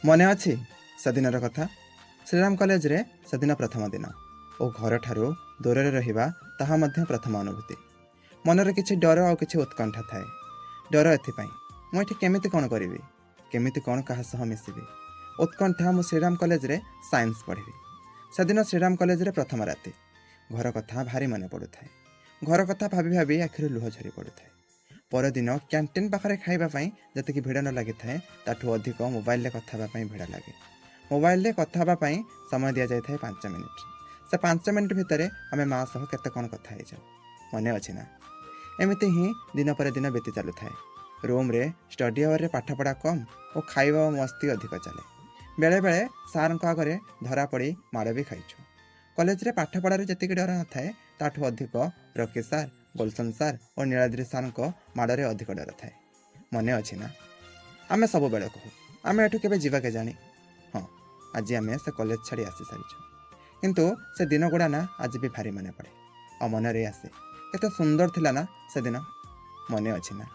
ମନେ ଅଛି ସେଦିନର କଥା। ଶ୍ରୀରାମ କଲେଜରେ ସେଦିନ ପ୍ରଥମ ଦିନ ଓ ଘରଠାରୁ ଦୂରରେ ରହିବା ତାହା ମଧ୍ୟ ପ୍ରଥମ ଅନୁଭୂତି। ମନରେ କିଛି ଡର ଆଉ କିଛି ଉତ୍କଣ୍ଠା ଥାଏ। ଡର ଏଥିପାଇଁ, ମୁଁ ଏଠି କେମିତି କ'ଣ କରିବି, କେମିତି କ'ଣ କାହା ସହ ମିଶିବି। ଉତ୍କଣ୍ଠା, ମୁଁ ଶ୍ରୀରାମ କଲେଜରେ ସାଇନ୍ସ ପଢ଼ିବି। ସେଦିନ ଶ୍ରୀରାମ କଲେଜରେ ପ୍ରଥମ ରାତି। ଘର କଥା ଭାରି ମନେ ପଡ଼ୁଥାଏ। ଘର କଥା ଭାବି ଭାବି ଆଖିରୁ ଲୁହ ଝରି ପଡ଼ୁଥାଏ। ପରଦିନ କ୍ୟାଣ୍ଟିନ୍ ପାଖରେ ଖାଇବା ପାଇଁ ଯେତିକି ଭିଡ଼ ନ ଲାଗିଥାଏ, ତାଠୁ ଅଧିକ ମୋବାଇଲରେ କଥା ହେବା ପାଇଁ ଭିଡ଼ ଲାଗେ। ମୋବାଇଲରେ କଥା ହେବା ପାଇଁ ସମୟ ଦିଆଯାଇଥାଏ 5 ମିନିଟ୍। ସେ 5 ମିନିଟ୍ ଭିତରେ ଆମେ ମା ସହ କେତେ କ'ଣ କଥା ହେଇଯାଉ, ମନେ ଅଛି ନା? ଏମିତି ହିଁ ଦିନ ପରେ ଦିନ ବିତି ଚାଲୁଥାଏ। ରୁମ୍ରେ ଷ୍ଟଡି ଆୱାରରେ ପାଠପଢ଼ା କମ୍ ଓ ଖାଇବା ଓ ମସ୍ତି ଅଧିକ ଚାଲେ। ବେଳେବେଳେ ସାର୍ଙ୍କ ଆଗରେ ଧରା ପଡ଼ି ମାଡ଼ ବି ଖାଇଛୁ। କଲେଜରେ ପାଠପଢ଼ାରେ ଯେତିକି ଡର ନଥାଏ, ତାଠୁ ଅଧିକ ରକି ସାର୍, ଗୁଲସନ ସାର୍ ଓ ନୀଳାଦ୍ରି ସାର୍ଙ୍କ ମାଡ଼ରେ ଅଧିକ ଡର ଥାଏ। ମନେ ଅଛି ନା? ଆମେ ସବୁବେଳେ କହୁ, ଆମେ ଏଠୁ କେବେ ଯିବା କେଜାଣି? ହଁ, ଆଜି ଆମେ ସେ କଲେଜ ଛାଡ଼ି ଆସିସାରିଛୁ। କିନ୍ତୁ ସେ ଦିନଗୁଡ଼ା ନା ଆଜି ବି ଭାରି ମନେ ପଡ଼େ ଆଉ ମନରେ ଆସେ, କେତେ ସୁନ୍ଦର ଥିଲା ନା ସେଦିନ, ମନେ ଅଛି ନା?